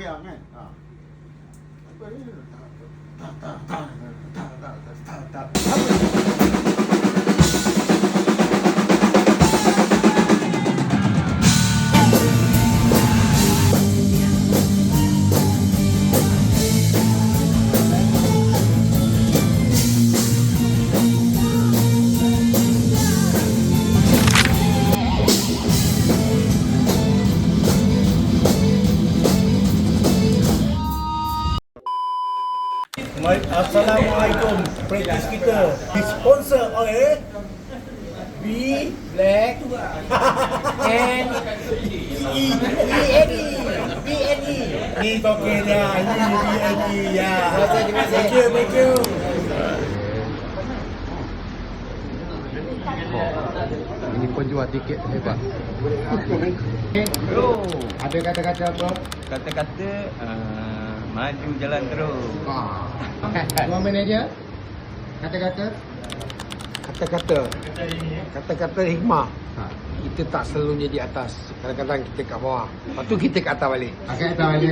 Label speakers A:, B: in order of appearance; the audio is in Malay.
A: sembahyang kan. Ha. Apa ni? Tak.
B: Assalamualaikum. Practice kita disponsor oleh B Black and BNE. Ni token dia, ini BNE ya. Thank you.
C: Ini penjual tiket hebat.
D: Bro, ada kata-kata apa?
E: Kata-kata maju jalan terus.
D: Tuan manager, kata-kata?
C: Kata-kata hikmah. Kita tak selalunya di atas. Kadang-kadang kita kat bawah. Lepas tu kita kat atas balik.
D: Pakai atas balik